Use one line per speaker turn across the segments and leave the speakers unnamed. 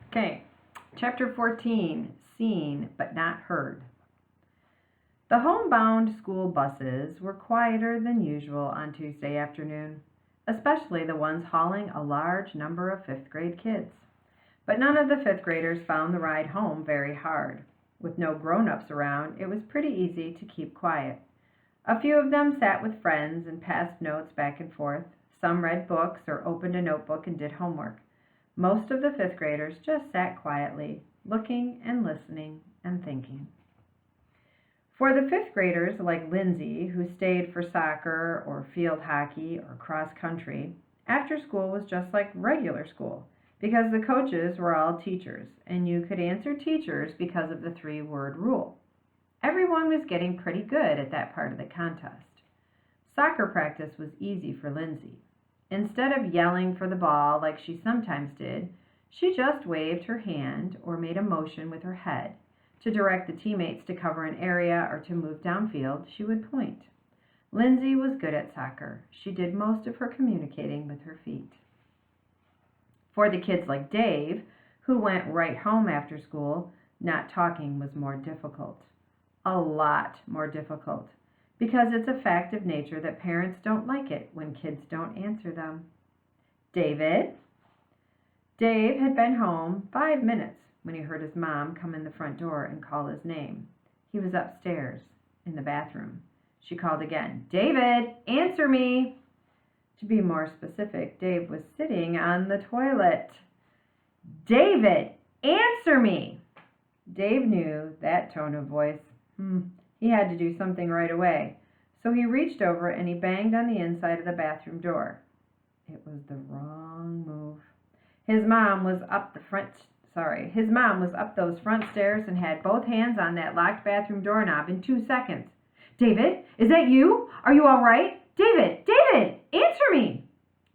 Okay, Chapter 14, Seen but Not Heard. The homebound school buses were quieter than usual on Tuesday afternoon, especially the ones hauling a large number of fifth grade kids. But none of the fifth graders found the ride home very hard. With no grown ups around, it was pretty easy to keep quiet. A few of them sat with friends and passed notes back and forth. Some read books or opened a notebook and did homework. Most of the fifth graders just sat quietly, looking and listening and thinking. For the fifth graders, like Lindsay, who stayed for soccer or field hockey or cross country, after school was just like regular school because the coaches were all teachers and you could answer teachers because of the 3-word rule. Everyone was getting pretty good at that part of the contest. Soccer practice was easy for Lindsay. Instead of yelling for the ball like she sometimes did, she just waved her hand or made a motion with her head. To direct the teammates to cover an area or to move downfield, she would point. Lindsay was good at soccer. She did most of her communicating with her feet. For the kids like Dave, who went right home after school, not talking was more difficult. A lot more difficult, because it's a fact of nature that parents don't like it when kids don't answer them. David? Dave had been home 5 minutes when he heard his mom come in the front door and call his name. He was upstairs in the bathroom. She called again, "David, answer me!" To be more specific, Dave was sitting on the toilet. "David, answer me!" Dave knew that tone of voice. He had to do something right away. So he reached over and he banged on the inside of the bathroom door. It was the wrong move. His mom was up those front stairs and had both hands on that locked bathroom doorknob in 2 seconds. "David, is that you? Are you all right? David, David, answer me!"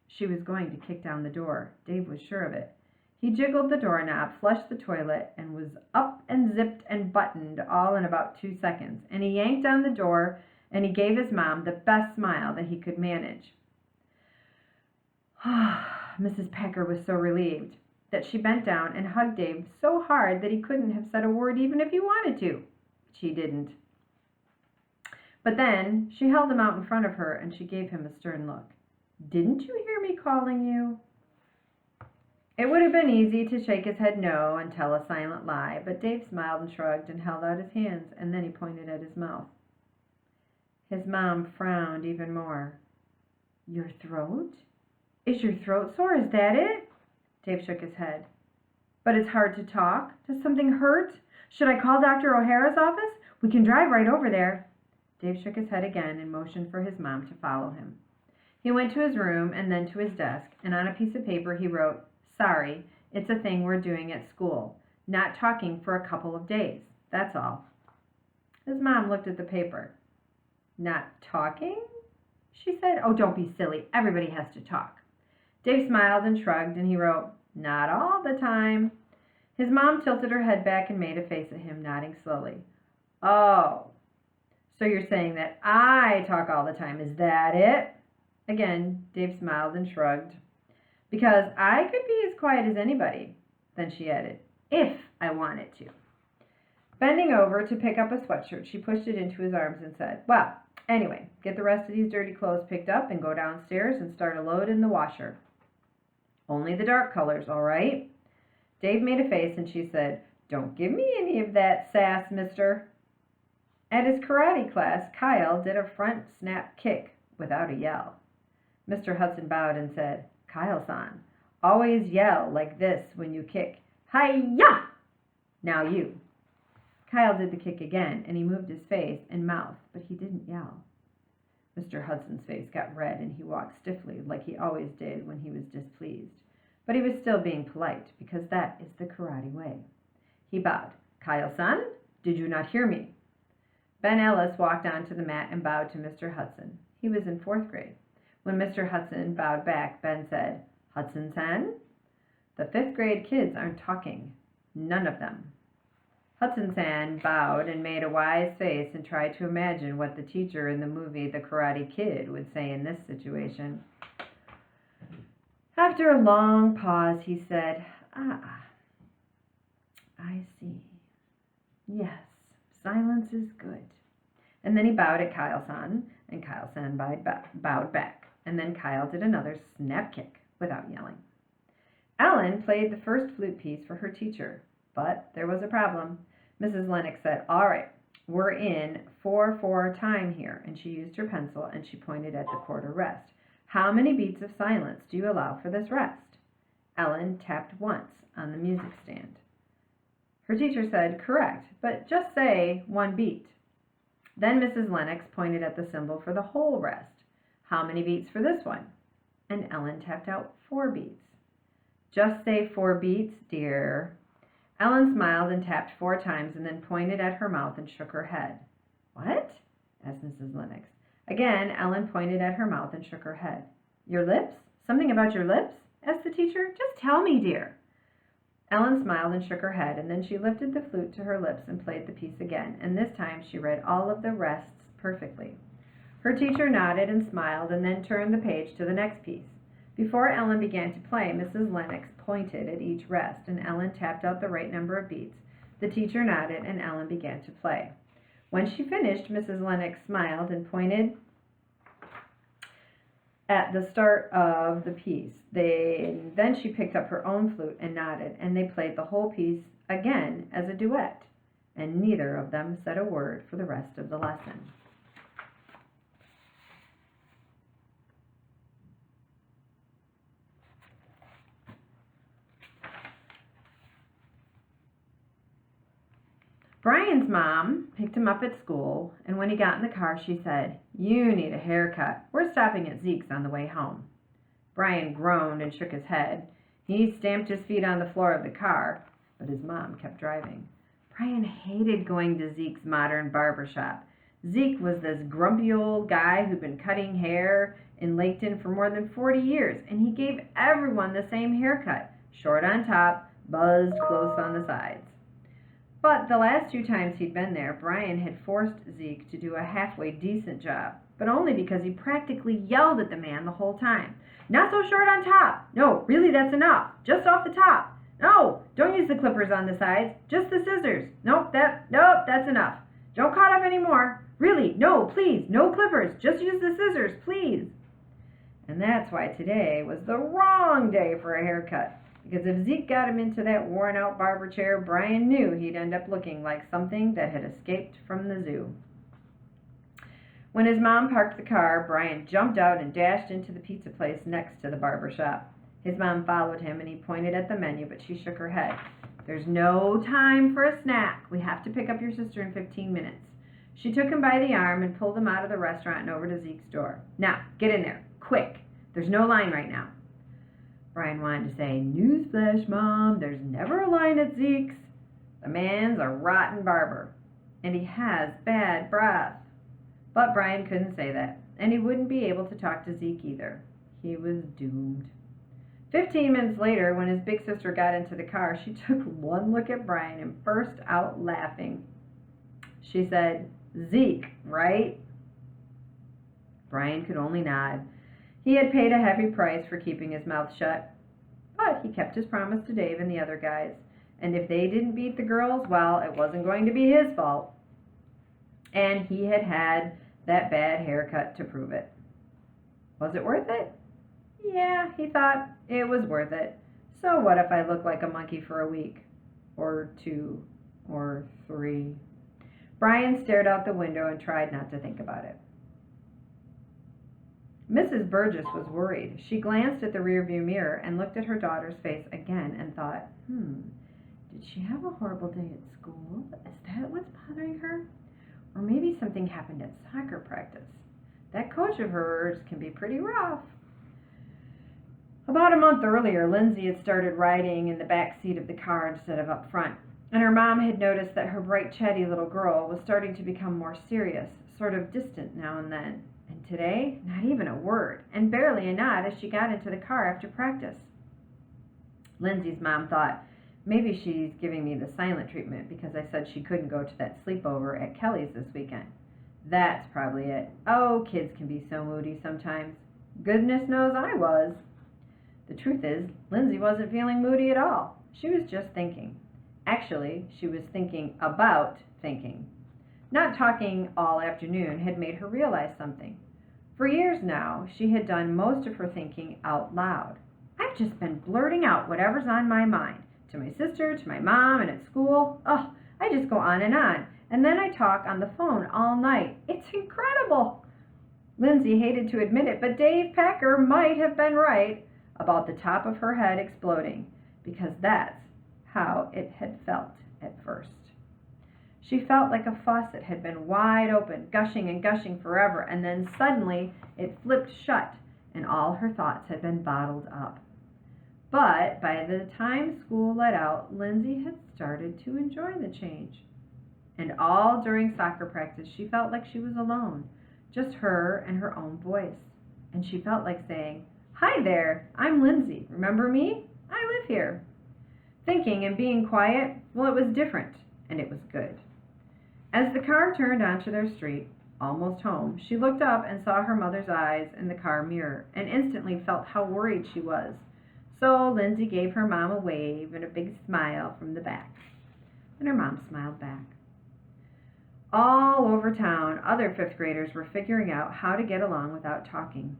She was going to kick down the door. Dave was sure of it. He jiggled the doorknob, flushed the toilet, and was up and zipped and buttoned all in about 2 seconds. And he yanked on the door, and he gave his mom the best smile that he could manage. Mrs. Pecker was so relieved that she bent down and hugged Dave so hard that he couldn't have said a word even if he wanted to. She didn't. But then she held him out in front of her, and she gave him a stern look. "Didn't you hear me calling you?" It would have been easy to shake his head no and tell a silent lie, but Dave smiled and shrugged and held out his hands, and then he pointed at his mouth. His mom frowned even more. "Your throat? Is your throat sore? Is that it?" Dave shook his head. "But it's hard to talk. Does something hurt? Should I call Dr. O'Hara's office? We can drive right over there." Dave shook his head again and motioned for his mom to follow him. He went to his room and then to his desk, and on a piece of paper he wrote, "Sorry, it's a thing we're doing at school. Not talking for a couple of days. That's all." His mom looked at the paper. "Not talking?" she said. "Oh, don't be silly. Everybody has to talk." Dave smiled and shrugged, and he wrote, "Not all the time." His mom tilted her head back and made a face at him, nodding slowly. "Oh, so you're saying that I talk all the time. Is that it?" Again, Dave smiled and shrugged. "Because I could be as quiet as anybody." Then she added, "if I wanted to." Bending over to pick up a sweatshirt, she pushed it into his arms and said, "Well, anyway, get the rest of these dirty clothes picked up and go downstairs and start a load in the washer. Only the dark colors, all right?" Dave made a face and she said, "Don't give me any of that sass, mister." At his karate class, Kyle did a front snap kick without a yell. Mr. Hudson bowed and said, "Kyle-san, always yell like this when you kick. Hi-ya! Now you." Kyle did the kick again, and he moved his face and mouth, but he didn't yell. Mr. Hudson's face got red, and he walked stiffly like he always did when he was displeased. But he was still being polite, because that is the karate way. He bowed. "Kyle-san, did you not hear me?" Ben Ellis walked onto the mat and bowed to Mr. Hudson. He was in 4th grade. When Mr. Hudson bowed back, Ben said, "Hudson-san, the 5th grade kids aren't talking. None of them." Hudson-san bowed and made a wise face and tried to imagine what the teacher in the movie The Karate Kid would say in this situation. After a long pause, he said, I see. Yes, silence is good. And then he bowed at Kyle-san, and Kyle-san bowed back. And then Kyle did another snap kick without yelling. Ellen played the first flute piece for her teacher, but there was a problem. Mrs. Lennox said, "All right, we're in 4/4 time here," and she used her pencil and she pointed at the quarter rest. "How many beats of silence do you allow for this rest?" Ellen tapped once on the music stand. Her teacher said, "Correct, but just say 1 beat." Then Mrs. Lennox pointed at the symbol for the whole rest. "How many beats for this one?" And Ellen tapped out 4 beats. "Just say 4 beats, dear." Ellen smiled and tapped 4 times and then pointed at her mouth and shook her head. "What?" asked Mrs. Lennox. Again, Ellen pointed at her mouth and shook her head. "Your lips? Something about your lips?" asked the teacher. "Just tell me, dear." Ellen smiled and shook her head, and then she lifted the flute to her lips and played the piece again, and this time she read all of the rests perfectly. Her teacher nodded and smiled and then turned the page to the next piece. Before Ellen began to play, Mrs. Lennox pointed at each rest, and Ellen tapped out the right number of beats. The teacher nodded, and Ellen began to play. When she finished, Mrs. Lennox smiled and pointed at the start of the piece. Then she picked up her own flute and nodded, and they played the whole piece again as a duet, and neither of them said a word for the rest of the lesson. Brian's mom picked him up at school, and when he got in the car, she said, "You need a haircut. We're stopping at Zeke's on the way home." Brian groaned and shook his head. He stamped his feet on the floor of the car, but his mom kept driving. Brian hated going to Zeke's modern barber shop. Zeke was this grumpy old guy who'd been cutting hair in Laketon for more than 40 years, and he gave everyone the same haircut, short on top, buzzed close on the sides. But the last 2 times he'd been there, Brian had forced Zeke to do a halfway decent job, but only because he practically yelled at the man the whole time. "Not so short on top! No, really, that's enough! Just off the top! No, don't use the clippers on the sides, just the scissors! Nope, that's enough! Don't cut off any more! Really, no, please, no clippers, just use the scissors, please!" And that's why today was the wrong day for a haircut. Because if Zeke got him into that worn-out barber chair, Brian knew he'd end up looking like something that had escaped from the zoo. When his mom parked the car, Brian jumped out and dashed into the pizza place next to the barber shop. His mom followed him, and he pointed at the menu, but she shook her head. "There's no time for a snack. We have to pick up your sister in 15 minutes. She took him by the arm and pulled him out of the restaurant and over to Zeke's door. "Now, get in there, quick. There's no line right now." Brian wanted to say, "Newsflash, Mom, there's never a line at Zeke's. The man's a rotten barber, and he has bad breath." But Brian couldn't say that, and he wouldn't be able to talk to Zeke either. He was doomed. 15 minutes later, when his big sister got into the car, she took one look at Brian and burst out laughing. She said, "Zeke, right?" Brian could only nod. He had paid a heavy price for keeping his mouth shut, but he kept his promise to Dave and the other guys. And if they didn't beat the girls, well, it wasn't going to be his fault. And he had had that bad haircut to prove it. Was it worth it? Yeah, he thought it was worth it. So what if I look like a monkey for a week? Or 2, or 3? Brian stared out the window and tried not to think about it. Mrs. Burgess was worried. She glanced at the rearview mirror and looked at her daughter's face again and thought, did she have a horrible day at school? Is that what's bothering her? Or maybe something happened at soccer practice. That coach of hers can be pretty rough. About a month earlier, Lindsay had started riding in the back seat of the car instead of up front, and her mom had noticed that her bright, chatty little girl was starting to become more serious, sort of distant now and then. And today, not even a word, and barely a nod as she got into the car after practice. Lindsay's mom thought, maybe she's giving me the silent treatment because I said she couldn't go to that sleepover at Kelly's this weekend. That's probably it. Oh, kids can be so moody sometimes. Goodness knows I was. The truth is, Lindsay wasn't feeling moody at all. She was just thinking. Actually, she was thinking about thinking. Not talking all afternoon had made her realize something. For years now, she had done most of her thinking out loud. I've just been blurting out whatever's on my mind. To my sister, to my mom, and at school. Oh, I just go on. And then I talk on the phone all night. It's incredible. Lindsay hated to admit it, but Dave Packer might have been right about the top of her head exploding, because that's how it had felt at first. She felt like a faucet had been wide open, gushing and gushing forever, and then suddenly it flipped shut, and all her thoughts had been bottled up. But by the time school let out, Lindsay had started to enjoy the change. And all during soccer practice, she felt like she was alone, just her and her own voice. And she felt like saying, "Hi there, I'm Lindsay. Remember me? I live here." Thinking and being quiet, well, it was different, and it was good. As the car turned onto their street, almost home, she looked up and saw her mother's eyes in the car mirror, and instantly felt how worried she was. So Lindsay gave her mom a wave and a big smile from the back. And her mom smiled back. All over town, other fifth graders were figuring out how to get along without talking.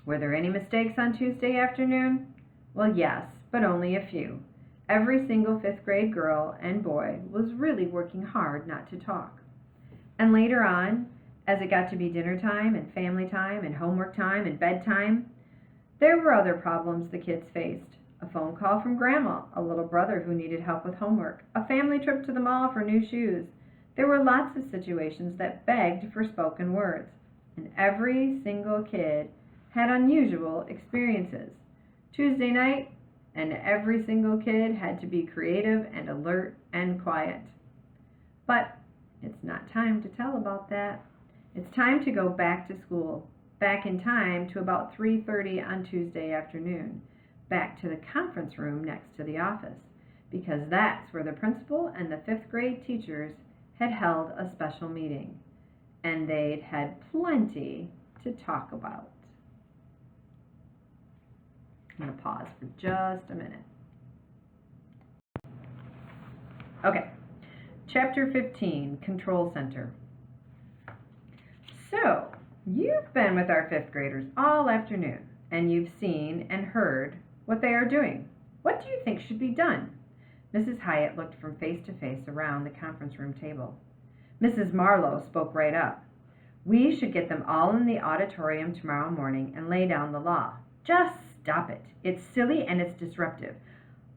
Were there any mistakes on Tuesday afternoon? Well, yes, but only a few. Every single fifth grade girl and boy was really working hard not to talk. And later on, as it got to be dinner time and family time and homework time and bedtime, there were other problems the kids faced. A phone call from Grandma, a little brother who needed help with homework, a family trip to the mall for new shoes. There were lots of situations that begged for spoken words, and every single kid had unusual experiences. Tuesday night, and every single kid had to be creative and alert and quiet. But it's not time to tell about that. It's time to go back to school, back in time to about 3:30 on Tuesday afternoon, back to the conference room next to the office, because that's where the principal and the fifth grade teachers had held a special meeting, and they'd had plenty to talk about. I'm going to pause for just a minute. Okay, Chapter 15, Control Center. So, you've been with our fifth graders all afternoon, and you've seen and heard what they are doing. What do you think should be done? Mrs. Hyatt looked from face to face around the conference room table. Mrs. Marlowe spoke right up. We should get them all in the auditorium tomorrow morning and lay down the law. Just stop it. It's silly and it's disruptive.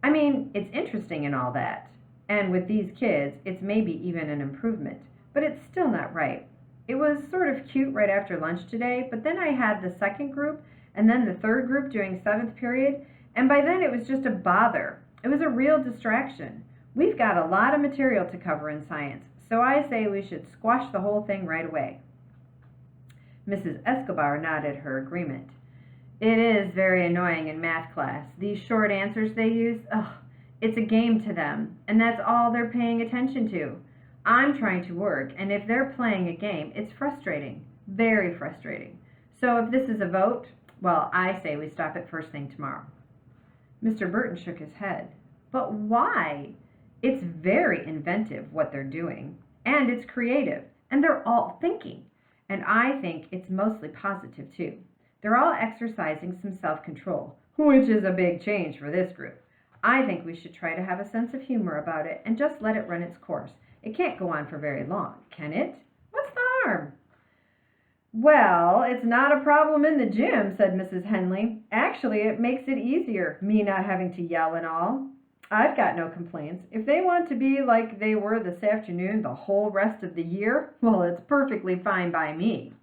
I mean, it's interesting and all that. And with these kids, it's maybe even an improvement. But it's still not right. It was sort of cute right after lunch today, but then I had the second group and then the third group doing seventh period, and by then it was just a bother. It was a real distraction. We've got a lot of material to cover in science, so I say we should squash the whole thing right away. Mrs. Escobar nodded her agreement. It is very annoying in math class. These short answers they use, it's a game to them, and that's all they're paying attention to. I'm trying to work, and if they're playing a game, it's frustrating, very frustrating. So if this is a vote, well, I say we stop it first thing tomorrow. Mr. Burton shook his head. But why? It's very inventive what they're doing, and it's creative, and they're all thinking. And I think it's mostly positive, too. They're all exercising some self-control, which is a big change for this group. I think we should try to have a sense of humor about it and just let it run its course. It can't go on for very long, can it? What's the harm? Well, it's not a problem in the gym, said Mrs. Henley. Actually, it makes it easier, me not having to yell and all. I've got no complaints. If they want to be like they were this afternoon the whole rest of the year, well, it's perfectly fine by me.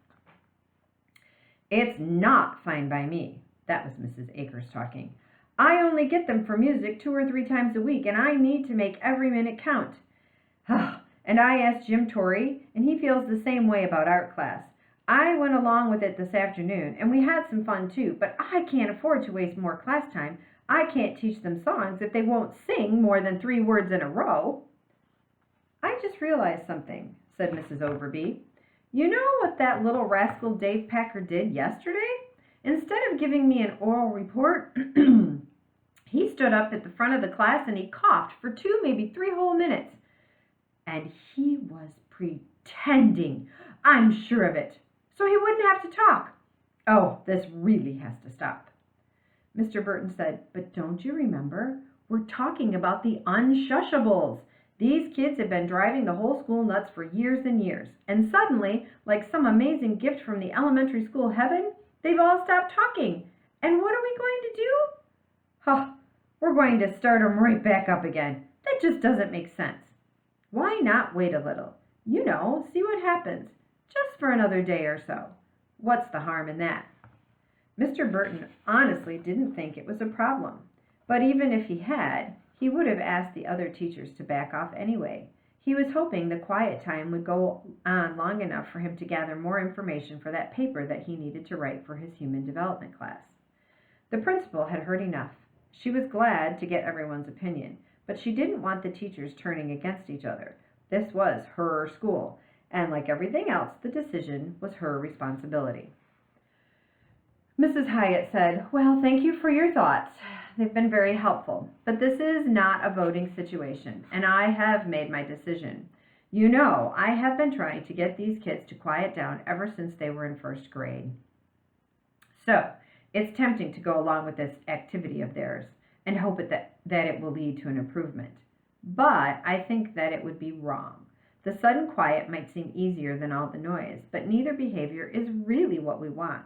It's not fine by me. That was Mrs. Akers talking. I only get them for music 2 or 3 times a week, and I need to make every minute count. And I asked Jim Torrey, and he feels the same way about art class. I went along with it this afternoon, and we had some fun too, but I can't afford to waste more class time. I can't teach them songs if they won't sing more than 3 words in a row. I just realized something, said Mrs. Overby. You know what that little rascal Dave Packer did yesterday? Instead of giving me an oral report, He stood up at the front of the class and he coughed for 2, maybe 3 whole minutes. And he was pretending. I'm sure of it. So he wouldn't have to talk. Oh, this really has to stop. Mr. Burton said, but don't you remember? We're talking about the unshushables. These kids have been driving the whole school nuts for years and years. And suddenly, like some amazing gift from the elementary school heaven, they've all stopped talking. And what are we going to do? Huh, we're going to start them right back up again. That just doesn't make sense. Why not wait a little? You know, see what happens. Just for another day or so. What's the harm in that? Mr. Burton honestly didn't think it was a problem. But even if he had, he would have asked the other teachers to back off anyway. He was hoping the quiet time would go on long enough for him to gather more information for that paper that he needed to write for his human development class. The principal had heard enough. She was glad to get everyone's opinion, but she didn't want the teachers turning against each other. This was her school, and like everything else, the decision was her responsibility. Mrs. Hyatt said, well, thank you for your thoughts. They've been very helpful, but this is not a voting situation, and I have made my decision. You know, I have been trying to get these kids to quiet down ever since they were in first grade. So, it's tempting to go along with this activity of theirs and hope that it will lead to an improvement. But I think that it would be wrong. The sudden quiet might seem easier than all the noise, but neither behavior is really what we want.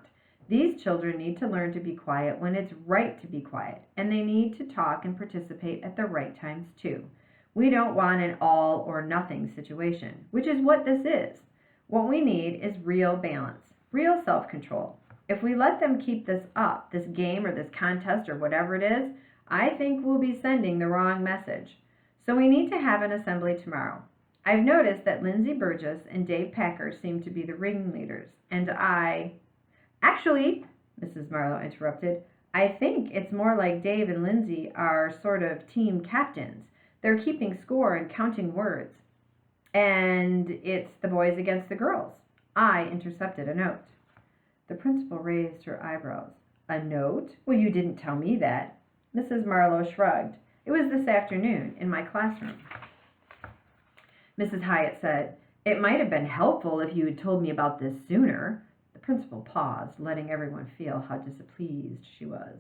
These children need to learn to be quiet when it's right to be quiet, and they need to talk and participate at the right times too. We don't want an all or nothing situation, which is what this is. What we need is real balance, real self-control. If we let them keep this up, this game or this contest or whatever it is, I think we'll be sending the wrong message. So we need to have an assembly tomorrow. I've noticed that Lindsay Burgess and Dave Packer seem to be the ringleaders, and Actually, Mrs. Marlowe interrupted, I think it's more like Dave and Lindsay are sort of team captains. They're keeping score and counting words. And it's the boys against the girls. I intercepted a note. The principal raised her eyebrows. A note? Well, you didn't tell me that. Mrs. Marlowe shrugged. It was this afternoon in my classroom. Mrs. Hyatt said, it might have been helpful if you had told me about this sooner. The principal paused, letting everyone feel how displeased she was.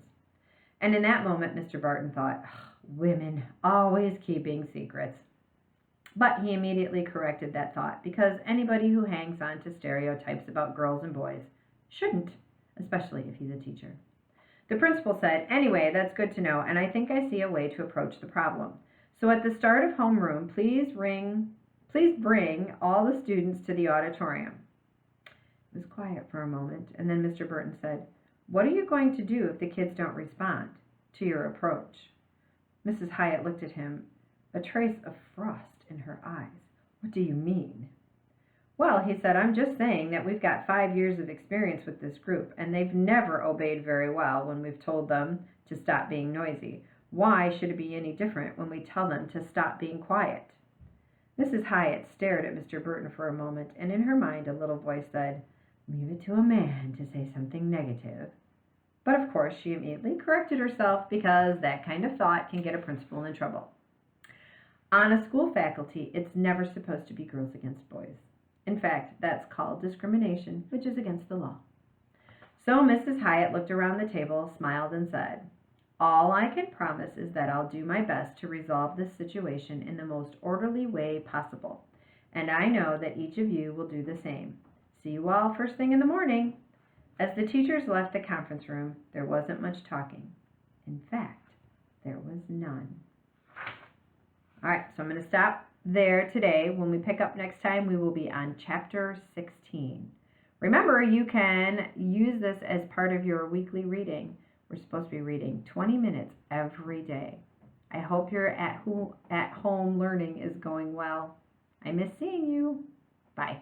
And in that moment, Mr. Barton thought, women always keeping secrets. But he immediately corrected that thought, because anybody who hangs on to stereotypes about girls and boys shouldn't, especially if he's a teacher. The principal said, anyway, that's good to know, and I think I see a way to approach the problem. So at the start of homeroom, please bring all the students to the auditorium. It was quiet for a moment, and then Mr. Burton said, what are you going to do if the kids don't respond to your approach? Mrs. Hyatt looked at him, a trace of frost in her eyes. What do you mean? Well, he said, I'm just saying that we've got 5 years of experience with this group, and they've never obeyed very well when we've told them to stop being noisy. Why should it be any different when we tell them to stop being quiet? Mrs. Hyatt stared at Mr. Burton for a moment, and in her mind a little voice said, leave it to a man to say something negative. But of course she immediately corrected herself, because that kind of thought can get a principal in trouble. On a school faculty, it's never supposed to be girls against boys. In fact, that's called discrimination, which is against the law. So Mrs. Hyatt looked around the table, smiled, and said, all I can promise is that I'll do my best to resolve this situation in the most orderly way possible. And I know that each of you will do the same. See you all first thing in the morning. As the teachers left the conference room, there wasn't much talking. In fact, there was none. All right, so I'm going to stop there today. When we pick up next time, we will be on chapter 16. Remember, you can use this as part of your weekly reading. We're supposed to be reading 20 minutes every day. I hope your at-home learning is going well. I miss seeing you. Bye.